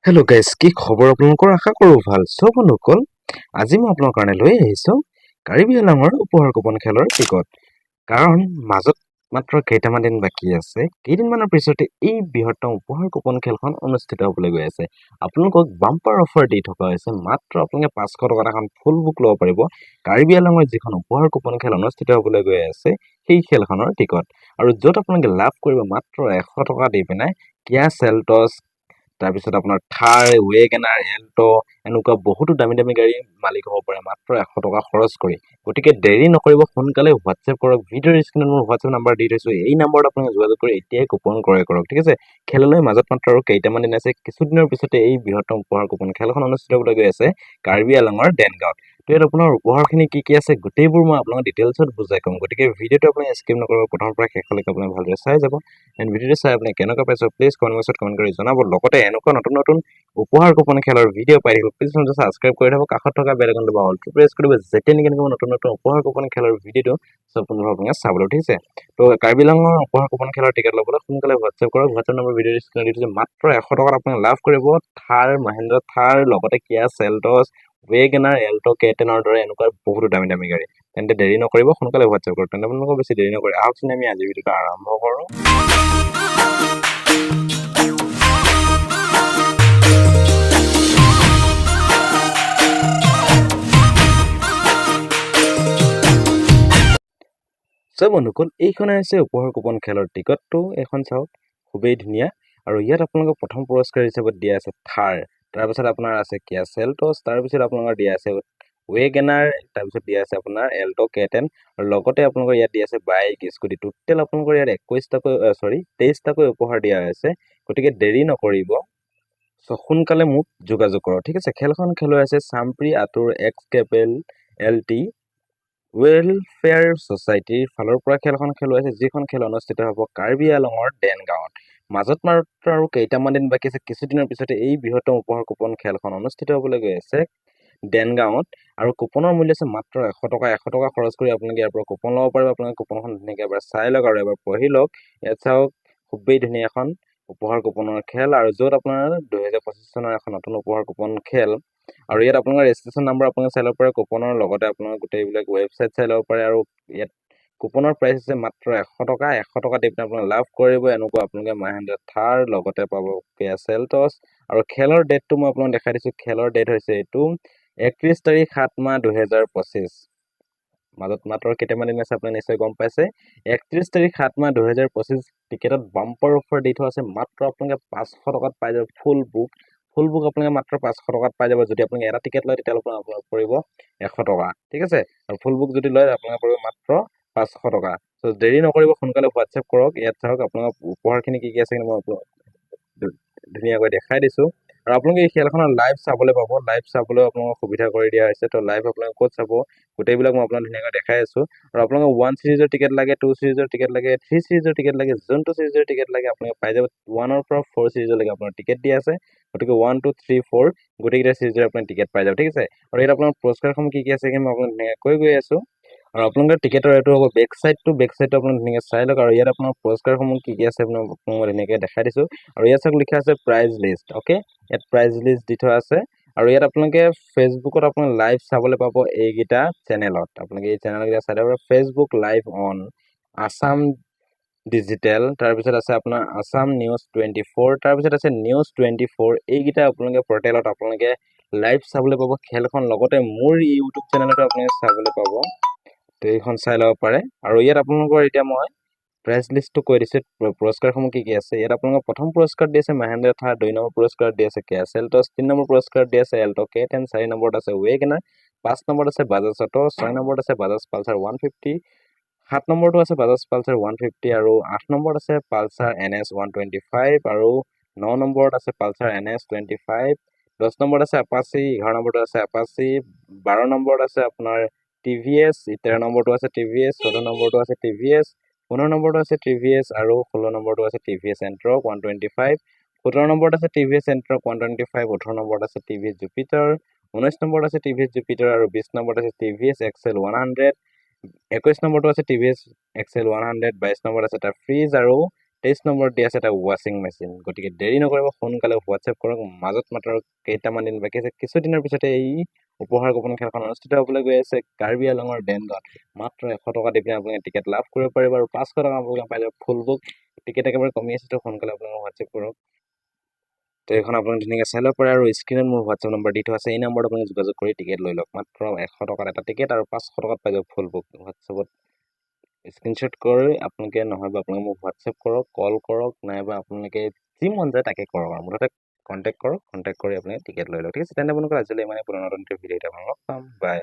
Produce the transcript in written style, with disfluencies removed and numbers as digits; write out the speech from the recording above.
Hello' guys, কি খবৰ আপোনালোকৰ? আশা কৰোঁ ভাল। চ' বন্ধুসকল, আজি মই আপোনাৰ কাৰণে লৈ আহিছোঁ কাৰ্বি আংলঙৰ উপহাৰ কুপন খেলৰ টিকট। কাৰণ মাজত মাত্ৰ কেইটামান দিন বাকী আছে। কেইদিনমানৰ পিছতে এই বৃহত্তম উপহাৰ কুপন খেলখন অনুষ্ঠিত হ'বলৈ গৈ আছে। আপোনালোকক বাম্পাৰ অফাৰ দি থকা হৈছে। মাত্ৰ আপোনালোকে 500 টকাত এখন ফুল বুক ল'ব পাৰিব কাৰ্বি আংলঙৰ যিখন উপহাৰ কুপন খেল অনুষ্ঠিত হ'বলৈ গৈ আছে সেই খেলখনৰ টিকট। আৰু য'ত আপোনালোকে লাভ কৰিব মাত্ৰ 100 টকা দি পিনে কিয়া চেলটছ, তাৰপিছত আপোনাৰ থাৰ, ৱেগনাৰ, এল্ট' এনেকুৱা বহুতো দামী দামী গাড়ীৰ মালিক হ'ব পাৰে মাত্ৰ 100 টকা খৰচ কৰি। গতিকে দেৰি নকৰিব, সোনকালে হোৱাটছএপ কৰক। ভিডিঅ'ৰ স্ক্ৰীণত মোৰ হোৱাটছএপ নাম্বাৰ দি থৈছোঁ। এই নাম্বাৰত আপোনালোকে যোগাযোগ কৰি এতিয়াই কুপন ক্ৰয় কৰক, ঠিক আছে? খেললৈ মাজত মাত্ৰ আৰু কেইটামান দিন আছে। কিছুদিনৰ পিছতে এই বৃহত্তম উপহাৰ কুপন খেলখন অনুষ্ঠিত হ'বলৈ গৈ আছে কাৰ্বি আংলঙৰ দেনগাঁৱত। তো ইয়াত আপোনাৰ উপহাৰখিনি কি আছে গোটেইবোৰ মই আপোনাক ডিটেইলছত বুজাই ক'ম। গতিকে ভিডিঅ'টো আপুনি স্কিপ নকৰিব, প্ৰথমৰ পৰা শেষলৈকে আপুনি ভালদৰে চাই যাব। এণ্ড ভিডিঅ'টো চাই আপুনি কেনেকুৱা পাইছে প্লিজ কমেণ্ট বক্সত কমেণ্ট কৰি জনাব। লগতে এনেকুৱা নতুন নতুন উপহাৰ কুপন খেলৰ ভিডিঅ' পাই থাকিব প্লিজ চেনেলটো ছাবস্ক্ৰাইব কৰি থ'ব, কাষত থকা বেল আইকনটো বা অলটো প্ৰেছ কৰিব, যেতিয়া নেকি নতুন নতুন উপহাৰ কুপন খেলৰ ভিডিঅ'টো চব আপোনালোকে চাবলৈ, ঠিক আছে? তো কাৰ্বি আংলঙৰ উপহাৰ কুপন খেলৰ টিকেট ল'বলৈ সোনকালে হোৱাটছএপ কৰক। হোৱাটছএপ নম্বৰ ভিডিঅ'ৰ স্ক্ৰীণত দি থৈছোঁ। মাত্ৰ 100 টকাত আপুনি লাভ কৰিব থাৰ, মহেন্দ্ৰ থাৰ, লগতে কিয়া চেলটছ, ৱেগনাৰ, এল্ট', কেটেনৰ দৰে এনেকুৱা বহুতো দামী দামী গাড়ী। তেন্তে দেৰি নকৰিব, সোনকালে হোৱাটছএপ কৰক। তেন্তে আপোনালোকক বেছি দেৰি নকৰি আহকচোন আমি আজিৰ ভিডিঅ'টো আৰম্ভ কৰোঁ। চ' বন্ধুসকল, এইখনে হৈছে উপহাৰ কুপন খেলৰ টিকটটো। এখন চাওক, খুবেই ধুনীয়া। আৰু ইয়াত আপোনালোকক প্ৰথম পুৰস্কাৰ হিচাপত দিয়া আছে থাৰ, তাৰপিছত আপোনাৰ আছে কিয়া চেলটছ, তাৰপিছত আপোনালোকৰ দিয়া আছে ৱেগনাৰ, তাৰপিছত দিয়া আছে আপোনাৰ এল্ট' কেটেন, আৰু লগতে আপোনালোকৰ ইয়াত দিয়া আছে বাইক, স্কুটি। টোটেল আপোনালোকৰ ইয়াত 23টাকৈ উপহাৰ দিয়া হৈছে। গতিকে দেৰি নকৰিব, চ' সোনকালে মোক যোগাযোগ কৰক, ঠিক আছে? খেলখন খেলুৱৈ আছে চাম্প্ৰি আতুৰ এক্স কেপেল LT ৱেলফেয়াৰ ছ'চাইটিৰ ফালৰ পৰা খেলখন খেলুৱাইছে, যিখন খেল অনুষ্ঠিত হ'ব কাৰ্বি আংলঙৰ দেনগাঁৱত। মাজত মাত্ৰ আৰু কেইটামান দিন বাকী আছে। কিছুদিনৰ পিছতে এই বৃহত্তম উপহাৰ কুপন খেলখন অনুষ্ঠিত হ'বলৈ গৈ আছে দেনগাঁৱত। আৰু কুপনৰ মূল্য আছে মাত্ৰ 100 টকা। 100 টকা খৰচ কৰি আপোনালোকে ইয়াৰ পৰা কুপন ল'ব পাৰিব। আপোনালোকে কুপনখন ধুনীয়াকৈ এবাৰ চাই লওক আৰু এবাৰ পঢ়ি লওক। ইয়াত চাওক, খুবেই ধুনীয়া এখন উপহাৰ কুপনৰ খেল, আৰু য'ত আপোনাৰ 2025 চনৰ এখন নতুন উপহাৰ কুপন খেল। আৰু ইয়াত আপোনাৰ ৰেজিষ্ট্ৰেশ্যন নাম্বাৰ আপোনালোকে চাই ল'ব পাৰে কুপনৰ লগতে আপোনাৰ গোটেইবিলাক ৱেবছাইট চাই ল'ব পাৰে। আৰু ইয়াত কুপনৰ প্ৰাইচ হৈছে মাত্ৰ 100 টকা। 100 টকা দি পিনে আপোনালোকে লাভ কৰিব এনেকুৱা আপোনালোকে মহেন্দ্ৰ থাৰ, লগতে পাব কিয়া চেলটছ। আৰু খেলৰ ডেটটো মই আপোনাক দেখাই দিছোঁ। খেলৰ ডেট হৈছে এইটো 31 তাৰিখ 7 মাহ 2025। মাজত মাত্ৰ কেইটামান দিন আছে, আপুনি নিশ্চয় গম পাইছে। 31 তাৰিখ 7 মাহ 2025 টিকেটত বাম্পাৰ অফাৰ দি থোৱা আছে। মাত্ৰ আপোনালোকে 500 টকাত পাই যাব ফুল বুক। ফুল বুক আপোনালোকে মাত্ৰ 500 টকাত পাই যাব। যদি আপোনালোকে এটা টিকেট লয় তেতিয়াহ'লে আপোনালোক পৰিব 100 টকা, ঠিক আছে? আৰু ফুল বুক যদি লয় আপোনালোকে পৰিব মাত্ৰ 500 টকা। চ' দেৰি নকৰিব, সোনকালে হোৱাটছএপ কৰক। ইয়াত চাওক আপোনালোকৰ উপহাৰখিনি কি আছে মই আপোনাক ধুনীয়াকৈ দেখাই দিছোঁ। আৰু আপোনালোকে এই খেলখনৰ লাইভ চাবলৈ পাব। লাইভ চাবলৈ আপোনালোকক সুবিধা কৰি দিয়া হৈছে। তো লাইভ আপোনালোকে ক'ত চাব গোটেইবিলাক মই আপোনাক ধুনীয়াকৈ দেখাই আছোঁ। আৰু আপোনালোকক 1 চিৰিজৰ টিকেট লাগে, 2 চিৰিজৰ টিকেট লাগে, 3 চিৰিজৰ টিকেট লাগে, যোনটো চিৰিজৰ টিকেট লাগে আপোনালোকে পাই যাব। 1ৰ পৰা 4 চিৰিজলৈকে আপোনাৰ টিকেট দিয়া আছে। গতিকে 1, 2, 3, 4 গোটেইকেইটা চিৰিজৰ আপুনি টিকেট পাই যাব, ঠিক আছে? আৰু ইয়াত আপোনাৰ পুৰস্কাৰসমূহ কি আছে মই আপোনাক ধুনীয়াকৈ গৈ আছোঁ। আৰু আপোনালোকৰ টিকেটৰ এইটো হ'ব বেক চাইডটো আপোনাক ধুনীয়াকৈ চাই লওক। আৰু ইয়াত আপোনাৰ পুৰস্কাৰসমূহ কি আছে আপোনাক মই ধুনীয়াকৈ দেখাই দিছোঁ। আৰু ইয়াত চাওক লিখা আছে প্ৰাইজ লিষ্ট, অ'কে? ইয়াত প্ৰাইজ লিষ্ট দি থোৱা আছে। আৰু ইয়াত আপোনালোকে ফেচবুকত আপোনাৰ লাইভ চাবলৈ পাব এইকেইটা চেনেলত। আপোনালোকে এই চেনেলকেইটা চাই ল'ব। Facebook live on Assam digital, তাৰপিছত আছে আপোনাৰ আছাম নিউজ 24, তাৰপিছত আছে নিউজ 24। এইকেইটা আপোনালোকে পৰ্টেলত আপোনালোকে লাইভ চাবলৈ পাব খেলখন। লগতে মোৰ ইউটিউব চেনেলতো আপোনালোকে চাবলৈ পাব। তো এইখন চাই ল'ব পাৰে। আৰু ইয়াত আপোনালোকৰ এতিয়া মই প্ৰাইজ লিষ্টটো কৈ দিছোঁ, পুৰস্কাৰসমূহ কি আছে। ইয়াত আপোনালোকৰ প্ৰথম পুৰস্কাৰ দি আছে মহেন্দ্ৰ থাৰ, 2 নম্বৰ পুৰস্কাৰ দি আছে কিয়া চেলটছ, 3 নম্বৰ পুৰস্কাৰ দি আছে এল্ট' কেটেন, 4 নম্বৰত আছে ৱেগনাৰ, 5 নম্বৰত আছে বাজাজ অটো, 6 নম্বৰত আছে বাজাজ পালচাৰ 150, 7 নম্বৰটো আছে বাজাজ পালচাৰ 150, আৰু 8 নম্বৰত আছে পালচাৰ NS 125, আৰু 9 নম্বৰত আছে পালচাৰ NS 25, 10 নম্বৰত আছে আপাচি, 11 নম্বৰটো আছে আপাচি, 12 নম্বৰত আছে আপোনাৰ TVS, 13 নম্বৰটো আছে TVS, 14 নম্বৰটো আছে TVS, 15 নম্বৰটো আছে TVS, আৰু 16 নম্বৰটো আছে TVS এণ্ট্ৰক 125, 17 নম্বৰত আছে TVS এণ্ট্ৰক 125, 18 নম্বৰত আছে TVS জুপিটাৰ, 19 নম্বৰত আছে TVS জুপিটাৰ, আৰু 20 নম্বৰত আছে TVS XL 100, 21 নম্বৰটো আছে TVS XL 100, 22 নম্বৰত আছে এটা ফ্ৰিজ, আৰু 23 নম্বৰত দি আছে এটা ৱাশ্বিং মেচিন। গতিকে দেৰি নকৰিব, সোনকালে হোৱাটছএপ কৰক। মাজত মাত্ৰ কেইটামান দিন বাকী আছে, কিছুদিনৰ পিছতে এই উপহাৰ কুপন খেলখন অনুষ্ঠিত হ'বলৈ গৈ আছে কাৰ্বি আংলঙৰ ডেনগত। মাত্ৰ 100 টকা দি পিনে আপোনালোকে টিকেট লাভ কৰিব পাৰিব আৰু 500 টকা আপোনালোকে পাই যাব ফুল বুক। টিকেট একেবাৰে কমি আছে, তো সোনকালে আপোনালোকে হোৱাটছএপ কৰক। তো এইখন আপোনালোকে ধুনীয়াকৈ চাই ল'ব পাৰে আৰু স্ক্ৰীনত মোৰ হোৱাটছএপ নম্বৰ দি থোৱা আছে, এই নম্বৰত আপুনি যোগাযোগ কৰি টিকেট লৈ লওক। মাত্ৰ 100 টকাত এটা টিকেট আৰু 500 টকাত পাই যাব ফুল বুক। হোৱাটছএপত স্ক্ৰীনশ্বট কৰি আপোনালোকে নহ'বা আপোনালোকে মোক হোৱাটছএপ কৰক, কল কৰক, নাইবা আপোনালোকে যি মন যায় তাকে কৰক আৰু মুঠতে কণ্টেক্ট কৰক। কণ্টেক্ট কৰি আপুনি টিকেট লৈ লওক। ঠিক আছে, তেন্তে আপোনালোকে আজিলৈ ইমানেই, পুনৰ নতুন ভিডিঅ'ত আপোনালোকক পাম। বাই।